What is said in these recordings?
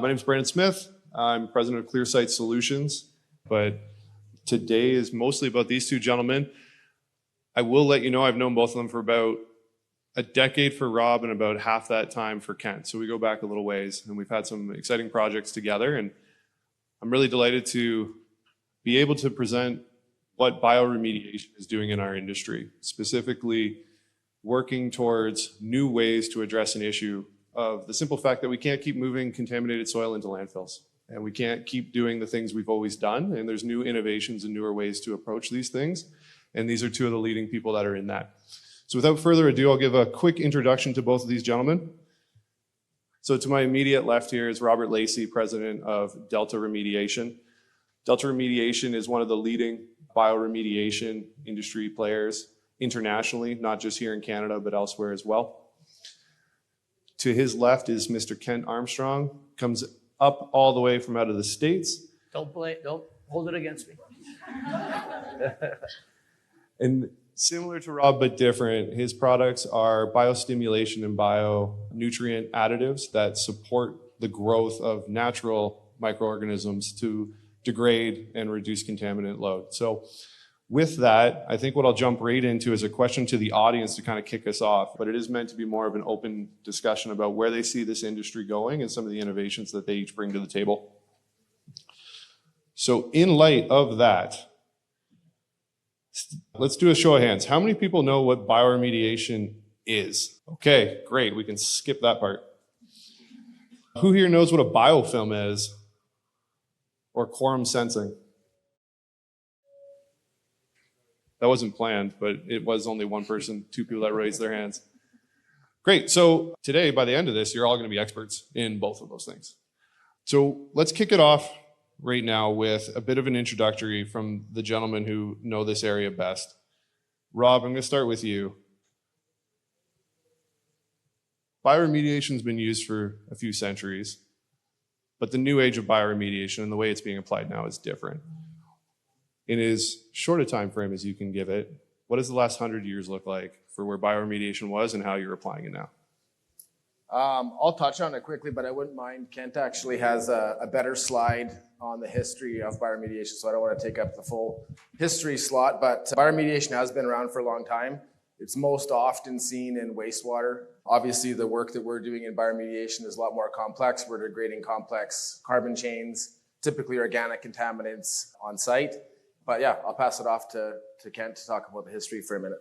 My name is Brandon Smith. I'm president of ClearSight Solutions, but today is mostly about these two gentlemen. I will let you know I've known both of them for about a decade for Rob and about half that time for Kent. So we go back a little ways and we've had some exciting projects together, and I'm really delighted to be able to present what bioremediation is doing in our industry, specifically working towards new ways to address an issue of the simple fact that we can't keep moving contaminated soil into landfills, and we can't keep doing the things we've always done, and there's new innovations and newer ways to approach these things, and these are two of the leading people that are in that. So without further ado, I'll give a quick introduction to both of these gentlemen. So to my immediate left here is Robert Lacey, president of Delta Remediation. Delta Remediation is one of the leading bioremediation industry players internationally, not just here in Canada, but elsewhere as well. To his left is Mr. Kent Armstrong, comes up all the way from out of the States. Don't hold it against me. And similar to Rob, but different, his products are biostimulation and bionutrient additives that support the growth of natural microorganisms to degrade and reduce contaminant load. So with that, I think what I'll jump right into is a question to the audience to kind of kick us off, but it is meant to be more of an open discussion about where they see this industry going and some of the innovations that they each bring to the table. So in light of that, let's do a show of hands. How many people know what bioremediation is? Okay, great, we can skip that part. Who here knows what a biofilm is? Or quorum sensing? That wasn't planned, but it was only one person, two people that raised their hands. Great, so today, by the end of this, you're all gonna be experts in both of those things. So let's kick it off right now with a bit of an introductory from the gentlemen who know this area best. Rob, I'm gonna start with you. Bioremediation has been used for a few centuries, but the new age of bioremediation and the way it's being applied now is different. In as short a time frame as you can give it, what does the last 100 years look like for where bioremediation was and how you're applying it now? I'll touch on it quickly, but I wouldn't mind. Kent actually has a better slide on the history of bioremediation, so I don't want to take up the full history slot, but bioremediation has been around for a long time. It's most often seen in wastewater. Obviously, the work that we're doing in bioremediation is a lot more complex. We're degrading complex carbon chains, typically organic contaminants on site. But yeah, I'll pass it off to Kent to talk about the history for a minute.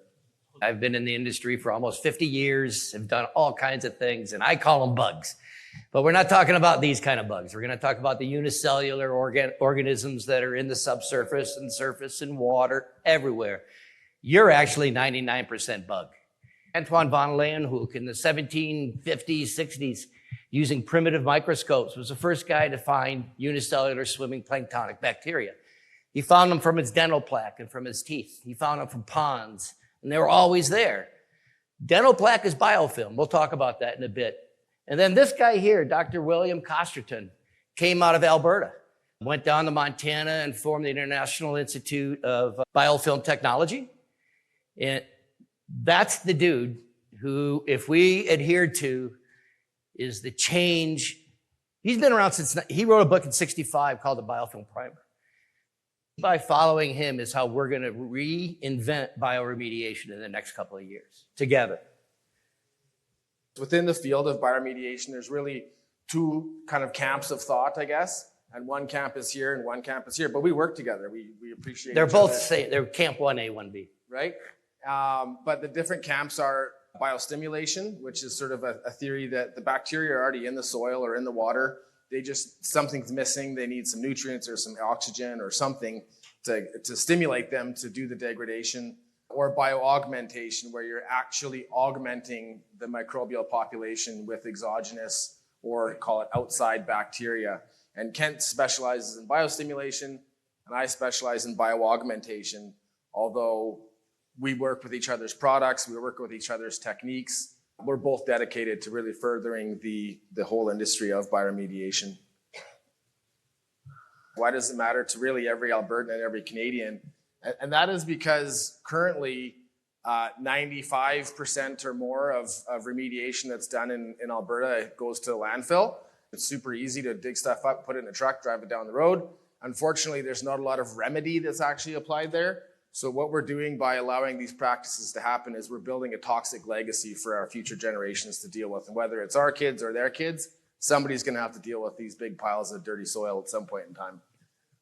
I've been in the industry for almost 50 years. I've done all kinds of things, and I call them bugs. But we're not talking about these kind of bugs. We're going to talk about the unicellular organisms that are in the subsurface and surface and water everywhere. You're actually 99% bug. Antoine van Leeuwenhoek in the 1750s, 60s, using primitive microscopes, was the first guy to find unicellular swimming planktonic bacteria. He found them from its dental plaque and from its teeth. He found them from ponds, and they were always there. Dental plaque is biofilm. We'll talk about that in a bit. And then this guy here, Dr. William Costerton, came out of Alberta, went down to Montana and formed the International Institute of Biofilm Technology. And that's the dude who, if we adhered to, is the change. He's been around since, he wrote a book in 65 called The Biofilm Primer. By following him is how we're gonna reinvent bioremediation in the next couple of years, together. Within the field of bioremediation, there's really two kind of camps of thought, I guess. And one camp is here and one camp is here, but we work together. We appreciate They're each both other. the same, they're camp 1A, 1B. Right? But the different camps are biostimulation, which is sort of a theory that the bacteria are already in the soil or in the water. Something's missing. They need some nutrients or some oxygen or something to stimulate them to do the degradation. Or bioaugmentation, where you're actually augmenting the microbial population with exogenous or call it outside bacteria. And Kent specializes in biostimulation, and I specialize in bioaugmentation, although we work with each other's products, we work with each other's techniques. We're both dedicated to really furthering the whole industry of bioremediation. Why does it matter to really every Albertan and every Canadian? And that is because currently 95% or more of remediation that's done in Alberta goes to landfill. It's super easy to dig stuff up, put it in a truck, drive it down the road. Unfortunately, there's not a lot of remedy that's actually applied there. So what we're doing by allowing these practices to happen is we're building a toxic legacy for our future generations to deal with. And whether it's our kids or their kids, somebody's going to have to deal with these big piles of dirty soil at some point in time.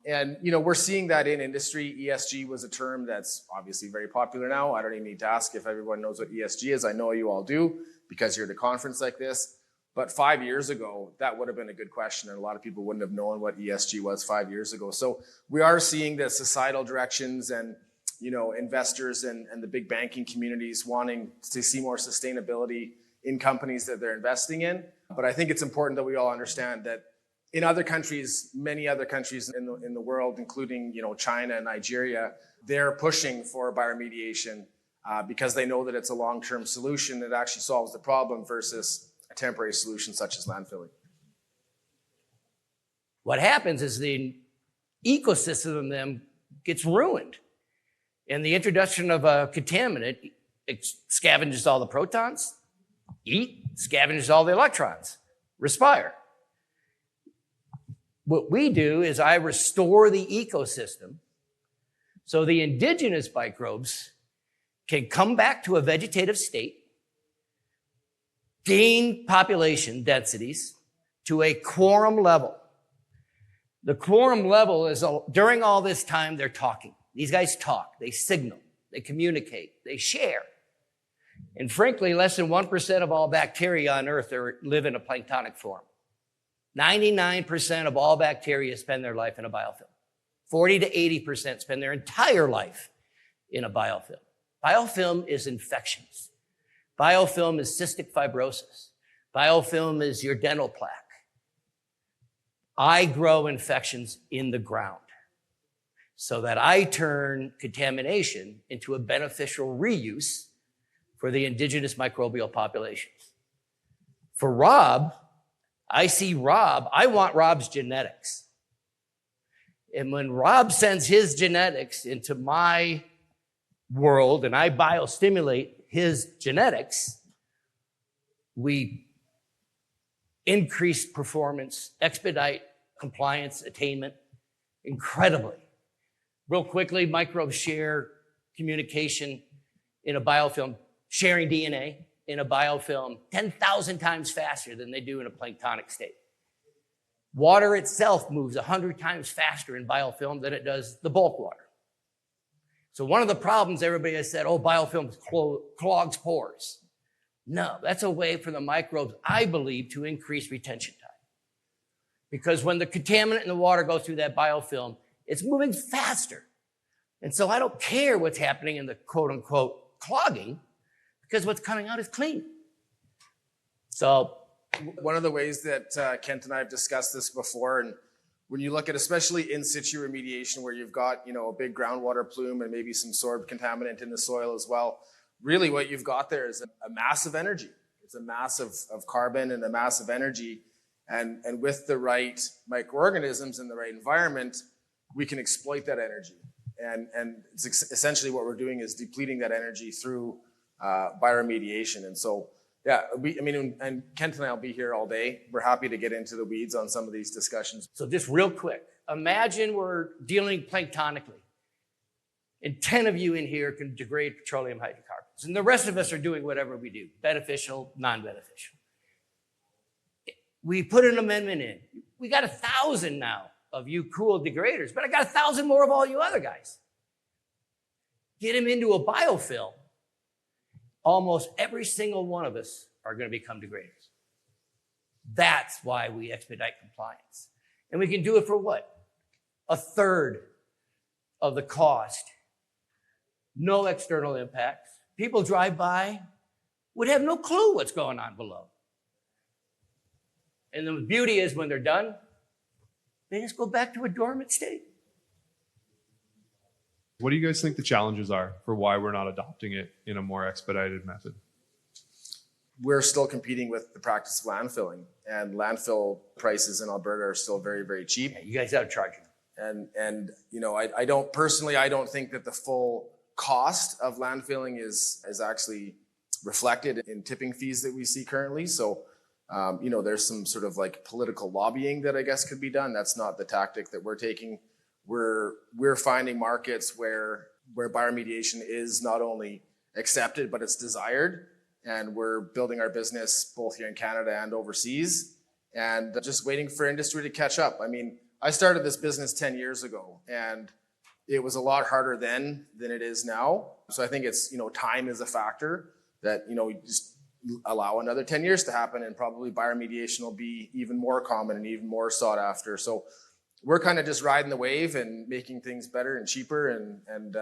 And, we're seeing that in industry. ESG was a term that's obviously very popular now. I don't even need to ask if everyone knows what ESG is. I know you all do because you're at a conference like this. But 5 years ago, that would have been a good question. And a lot of people wouldn't have known what ESG was 5 years ago. So we are seeing the societal directions and, investors and the big banking communities wanting to see more sustainability in companies that they're investing in. But I think it's important that we all understand that in other countries, many other countries in the world, including China and Nigeria, they're pushing for bioremediation because they know that it's a long-term solution that actually solves the problem versus a temporary solution such as landfilling. What happens is the ecosystem of them gets ruined. And the introduction of a contaminant, it scavenges all the protons, scavenges all the electrons, respire. What we do is I restore the ecosystem so the indigenous microbes can come back to a vegetative state, gain population densities to a quorum level. The quorum level is, during all this time, they're talking. These guys talk, they signal, they communicate, they share. And frankly, less than 1% of all bacteria on Earth live in a planktonic form. 99% of all bacteria spend their life in a biofilm. 40 to 80% spend their entire life in a biofilm. Biofilm is infections. Biofilm is cystic fibrosis. Biofilm is your dental plaque. I grow infections in the ground so that I turn contamination into a beneficial reuse for the indigenous microbial populations. For Rob, I want Rob's genetics. And when Rob sends his genetics into my world and I biostimulate his genetics, we increase performance, expedite compliance, attainment incredibly. Real quickly, microbes share communication in a biofilm, sharing DNA in a biofilm 10,000 times faster than they do in a planktonic state. Water itself moves 100 times faster in biofilm than it does the bulk water. So one of the problems everybody has said, biofilm clogs pores. No, that's a way for the microbes, I believe, to increase retention time. Because when the contaminant in the water goes through that biofilm, it's moving faster. And so I don't care what's happening in the quote unquote clogging because what's coming out is clean. So one of the ways that Kent and I have discussed this before, and when you look at especially in situ remediation where you've got, a big groundwater plume and maybe some sorbed contaminant in the soil as well, really what you've got there is a mass of energy. It's a mass of carbon and a mass of energy. And with the right microorganisms in the right environment, we can exploit that energy. And it's essentially what we're doing is depleting that energy through bioremediation. And so, and Kent and I will be here all day. We're happy to get into the weeds on some of these discussions. So just real quick, imagine we're dealing planktonically. And 10 of you in here can degrade petroleum hydrocarbons. And the rest of us are doing whatever we do, beneficial, non-beneficial. We put an amendment in. We got 1,000 now of you cool degraders, but I got 1,000 more of all you other guys. Get them into a biofilm. Almost every single one of us are going to become degraders. That's why we expedite compliance. And we can do it for what? 1/3 of the cost. No external impacts. People drive by, would have no clue what's going on below. And the beauty is when they're done, they just go back to a dormant state. What do you guys think the challenges are for why we're not adopting it in a more expedited method? We're still competing with the practice of landfilling, and landfill prices in Alberta are still very, very cheap. Yeah, you guys are charging. And I don't think that the full cost of landfilling is actually reflected in tipping fees that we see currently. So, There's some sort of like political lobbying that I guess could be done. That's not the tactic that we're taking. We're finding markets where bioremediation is not only accepted, but it's desired. And we're building our business both here in Canada and overseas, and just waiting for industry to catch up. I mean, I started this business 10 years ago, and it was a lot harder then than it is now. So I think it's, time is a factor that, you just allow another 10 years to happen, and probably bioremediation will be even more common and even more sought after. So we're kind of just riding the wave and making things better and cheaper and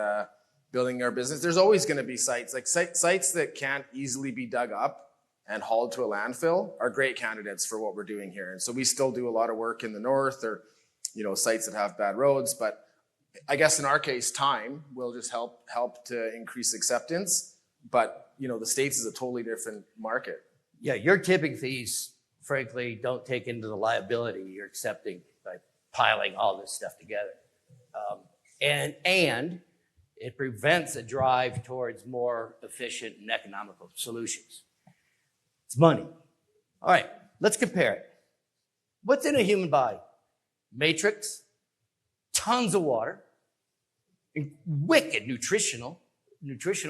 building our business. There's always going to be sites that can't easily be dug up and hauled to a landfill are great candidates for what we're doing here. And so we still do a lot of work in the north, or sites that have bad roads. But I guess in our case, time will just help to increase acceptance. But the States is a totally different market. Yeah, your tipping fees, frankly, don't take into the liability you're accepting by piling all this stuff together. And it prevents a drive towards more efficient and economical solutions. It's money. All right, let's compare it. What's in a human body? Matrix, tons of water, wicked nutritional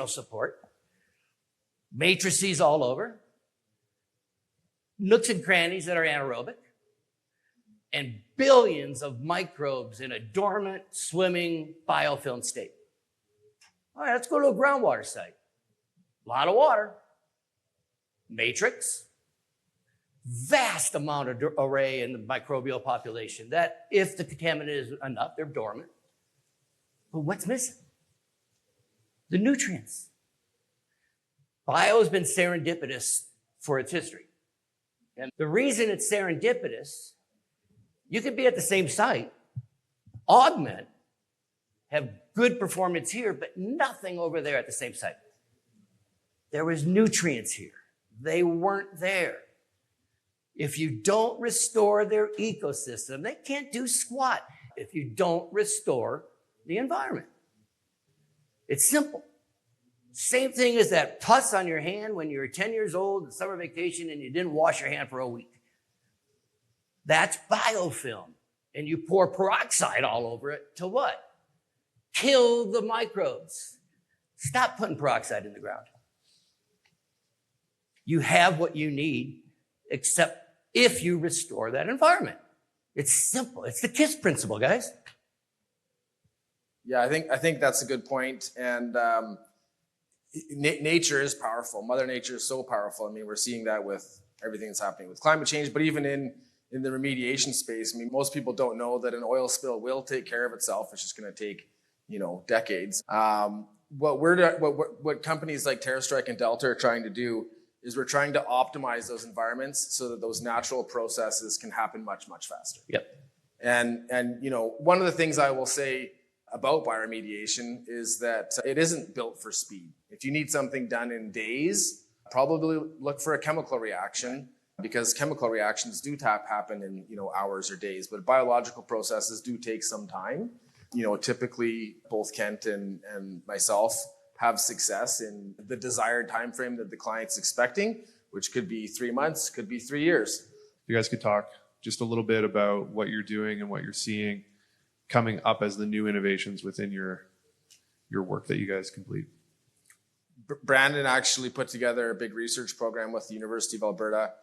support, matrices all over, nooks and crannies that are anaerobic, and billions of microbes in a dormant, swimming biofilm state. All right, let's go to a groundwater site. A lot of water, matrix, vast amount of array in the microbial population that if the contaminant is enough, they're dormant. But what's missing? The nutrients. Bio has been serendipitous for its history. And the reason it's serendipitous, you could be at the same site, augment, have good performance here, but nothing over there at the same site. There was nutrients here. They weren't there. If you don't restore their ecosystem, they can't do squat if you don't restore the environment. It's simple. Same thing as that pus on your hand when you were 10 years old, summer vacation, and you didn't wash your hand for a week. That's biofilm. And you pour peroxide all over it to what? Kill the microbes. Stop putting peroxide in the ground. You have what you need, except if you restore that environment. It's simple. It's the KISS principle, guys. Yeah, I think that's a good point. And nature is powerful. Mother Nature is so powerful. I mean, we're seeing that with everything that's happening with climate change, but even in the remediation space, I mean, most people don't know that an oil spill will take care of itself. It's just going to take, decades. What companies like TerraStrike and Delta are trying to do is we're trying to optimize those environments so that those natural processes can happen much, much faster. Yep. And one of the things I will say about bioremediation is that it isn't built for speed. If you need something done in days, probably look for a chemical reaction, because chemical reactions do happen in hours or days, but biological processes do take some time. Typically both Kent and myself have success in the desired time frame that the client's expecting, which could be 3 months, could be 3 years. If you guys could talk just a little bit about what you're doing and what you're seeing coming up as the new innovations within your work that you guys complete. Brandon actually put together a big research program with the University of Alberta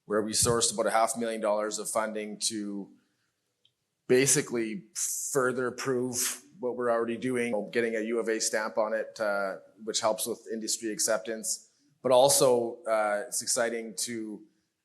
where we sourced about $500,000 of funding to basically further prove what we're already doing, getting a U of A stamp on it, which helps with industry acceptance. But also, it's exciting to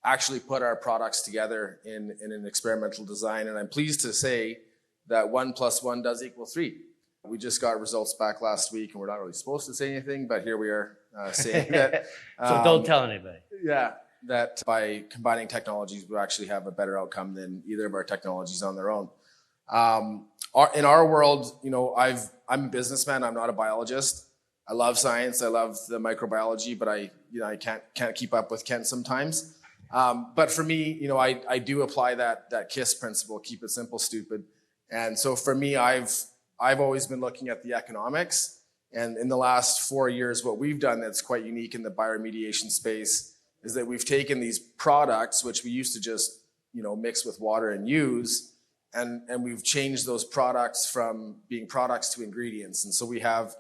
actually put our products together in an experimental design. And I'm pleased to say that 1 + 1 does equal 3. We just got results back last week, and we're not really supposed to say anything, but here we are saying that. So don't tell anybody. Yeah, that by combining technologies, we actually have a better outcome than either of our technologies on their own. In our world, I'm a businessman. I'm not a biologist. I love science. I love the microbiology, but I can't keep up with Kent sometimes. But for me, I do apply that KISS principle: keep it simple, stupid. And so for me, I've always been looking at the economics. And in the last 4 years, what we've done that's quite unique in the bioremediation space is that we've taken these products, which we used to just, mix with water and use, and we've changed those products from being products to ingredients. And so we have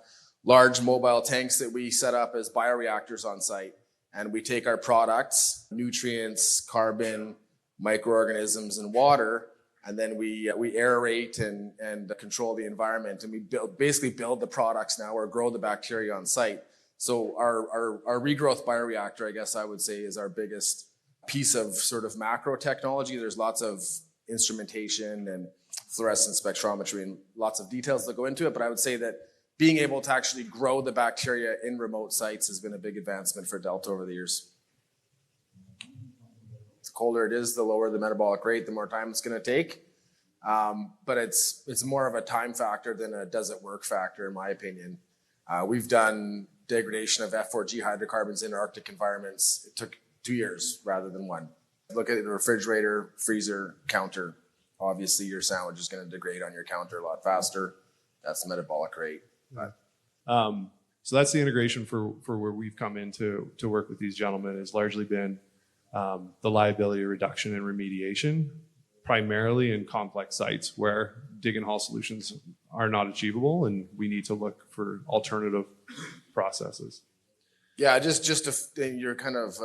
large mobile tanks that we set up as bioreactors on site. And we take our products, nutrients, carbon, microorganisms, and water, and then we aerate and control the environment. And we basically build the products now or grow the bacteria on site. So our regrowth bioreactor, I guess I would say, is our biggest piece of sort of macro technology. There's lots of instrumentation and fluorescent spectrometry and lots of details that go into it. But I would say that being able to actually grow the bacteria in remote sites has been a big advancement for Delta over the years. The colder it is, the lower the metabolic rate, the more time it's going to take. But it's more of a time factor than a does it work factor, in my opinion. We've done degradation of F4G hydrocarbons in Arctic environments. It took 2 years rather than 1. Look at the refrigerator, freezer, counter. Obviously, your sandwich is going to degrade on your counter a lot faster. That's the metabolic rate. But So that's the integration for where we've come in to work with these gentlemen has largely been the liability reduction and remediation, primarily in complex sites where dig and haul solutions are not achievable, and we need to look for alternative processes. Yeah, you're kind of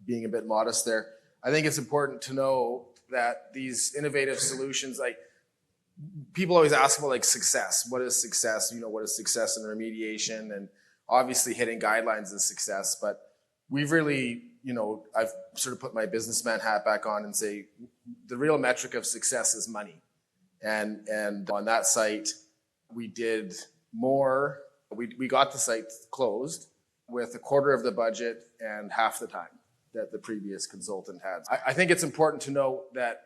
being a bit modest there. I think it's important to know that these innovative solutions, like people always ask about like success. What is success? What is success in remediation? And obviously hitting guidelines is success, but we've really, I've sort of put my businessman hat back on and say the real metric of success is money. And on that site, we did more. We got the site closed with a quarter of the budget and half the time that the previous consultant had. I think it's important to note that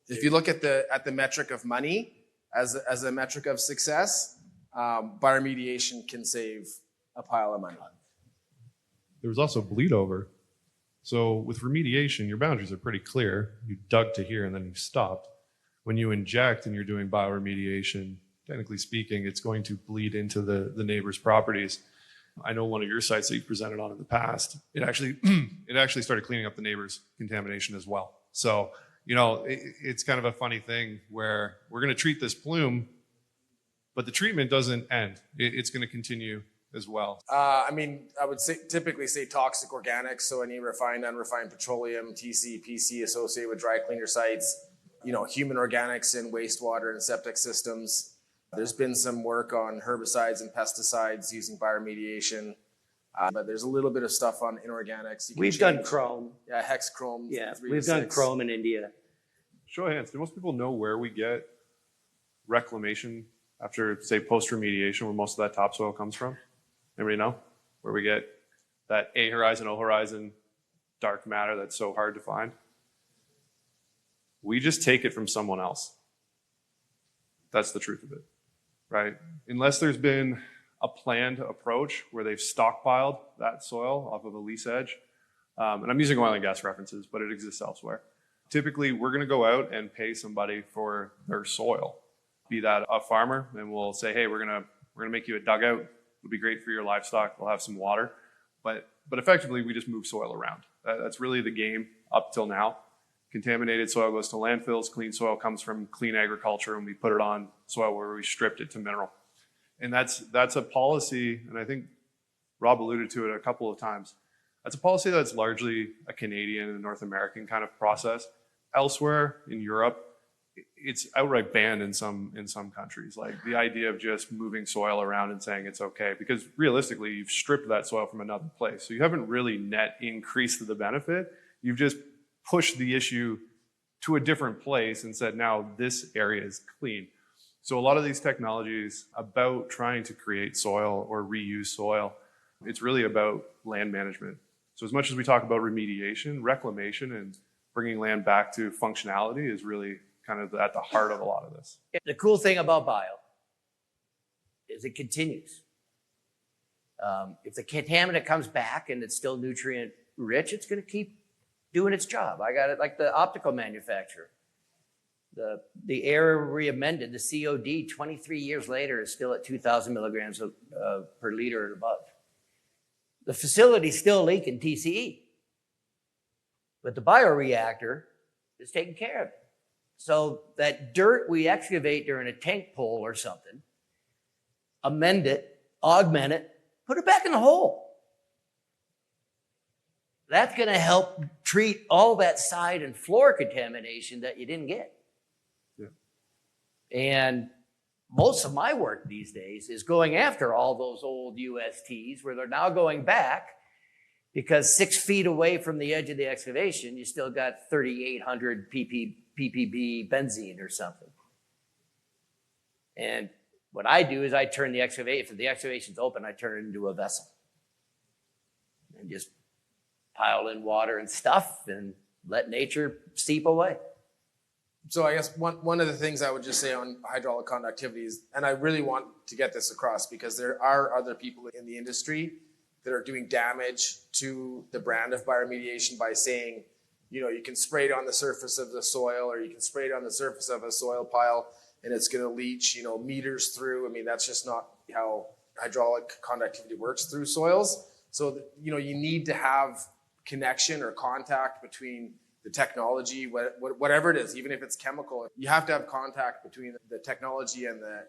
if you look at the metric of money as a metric of success, bioremediation can save a pile of money. There was also bleed over. So with remediation, your boundaries are pretty clear. You dug to here and then you stopped. When you inject and you're doing bioremediation, technically speaking, it's going to bleed into the neighbor's properties. I know one of your sites that you presented on in the past, it actually started cleaning up the neighbor's contamination as well. So, it's kind of a funny thing where we're going to treat this plume, but the treatment doesn't end. It's going to continue as well. I would typically say toxic organics, so any refined, unrefined petroleum, TC, PC associated with dry cleaner sites, human organics in wastewater and septic systems. There's been some work on herbicides and pesticides using bioremediation, but there's a little bit of stuff on inorganics. We've done chrome. Yeah, hexchrome. Yeah, we've done chrome in India. Show of hands, do most people know where we get reclamation after, say, post-remediation, where most of that topsoil comes from? Anybody know where we get that A horizon, O horizon dark matter that's so hard to find? We just take it from someone else. That's the truth of it, right? Unless there's been a planned approach where they've stockpiled that soil off of a lease edge, and I'm using oil and gas references, but it exists elsewhere. Typically, we're going to go out and pay somebody for their soil, be that a farmer, and we'll say, hey, we're gonna make you a dugout. It'll be great for your livestock. We'll have some water, but effectively, we just move soil around. That's really the game up till now. Contaminated soil goes to landfills. Clean soil comes from clean agriculture, and we put it on soil where we stripped it to mineral. And that's a policy, and I think Rob alluded to it a couple of times. That's a policy that's largely a Canadian and North American kind of process. Elsewhere in Europe, it's outright banned in some countries. Like the idea of just moving soil around and saying it's okay, because realistically, you've stripped that soil from another place. So you haven't really net increased the benefit. You've just pushed the issue to a different place and said, now this area is clean. So a lot of these technologies about trying to create soil or reuse soil, it's really about land management. So as much as we talk about remediation, reclamation, and bringing land back to functionality is really kind of at the heart of a lot of this. The cool thing about bio is it continues. If the contaminant comes back and it's still nutrient rich, it's going to keep doing its job. I got it like the optical manufacturer. The air re-amended, the COD, 23 years later is still at 2,000 milligrams per liter and above. the facility's still leaking TCE. But the bioreactor is taking care of it. So that dirt we excavate during a tank pull or something, amend it, augment it, put it back in the hole. That's going to help treat all that side and floor contamination that you didn't get. Yeah. And most of my work these days is going after all those old USTs where they're now going back because 6 feet away from the edge of the excavation, you still got 3,800 ppb benzene or something. And what I do is I turn the excavation, if the excavation's open, I turn it into a vessel and just pile in water and stuff and let nature seep away. So I guess one of the things I would just say on hydraulic conductivity is, and I really want to get this across because there are other people in the industry that are doing damage to the brand of bioremediation by saying, you can spray it on the surface of the soil or you can spray it on the surface of a soil pile and it's going to leach, meters through. I mean, that's just not how hydraulic conductivity works through soils. So, you need to have connection or contact between the technology, whatever it is, even if it's chemical, you have to have contact between the technology and the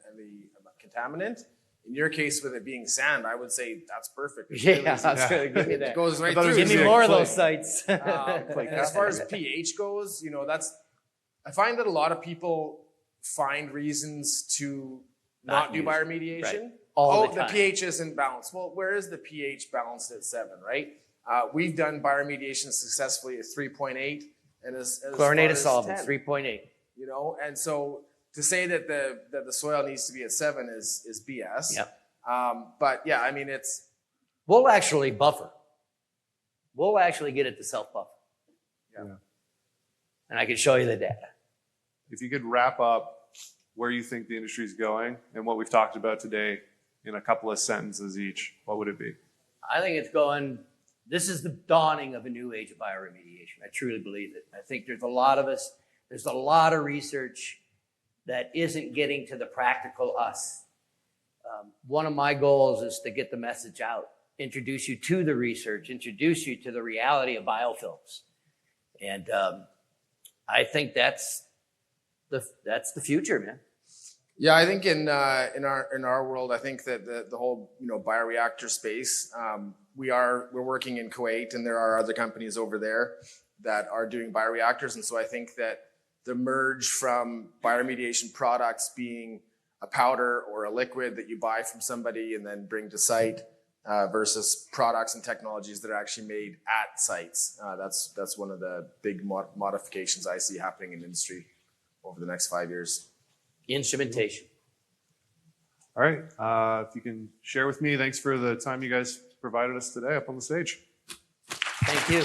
contaminant. In your case, with it being sand, I would say that's perfect. Yeah, that's good. Give me that. It goes right through. Give me more of those sites. As far as pH goes, I find that a lot of people find reasons to not do bioremediation. Right. All the time. The pH isn't balanced. Well, where is the pH balanced at 7, right? We've done bioremediation successfully at 3.8 and as chlorinated solvent, solvents, 3.8. And so to say that the soil needs to be at 7 is BS. Yep. But yeah, I mean, we'll actually buffer. We'll actually get it to self-buffer. Yeah. And I can show you the data. If you could wrap up where you think the industry is going and what we've talked about today in a couple of sentences each, what would it be? I think it's going, this is the dawning of a new age of bioremediation. I truly believe it. I think there's a lot of us, there's a lot of research that isn't getting to the practical us. One of my goals is to get the message out, introduce you to the research, introduce you to the reality of biofilms. And I think that's the future, man. Yeah, I think in our world, I think that the whole bioreactor space, we're working in Kuwait, and there are other companies over there that are doing bioreactors, and so I think that the merge from bioremediation products being a powder or a liquid that you buy from somebody and then bring to site versus products and technologies that are actually made at sites. That's one of the big modifications I see happening in industry over the next 5 years. Instrumentation. All right. If you can share with me, thanks for the time you guys provided us today up on the stage. Thank you.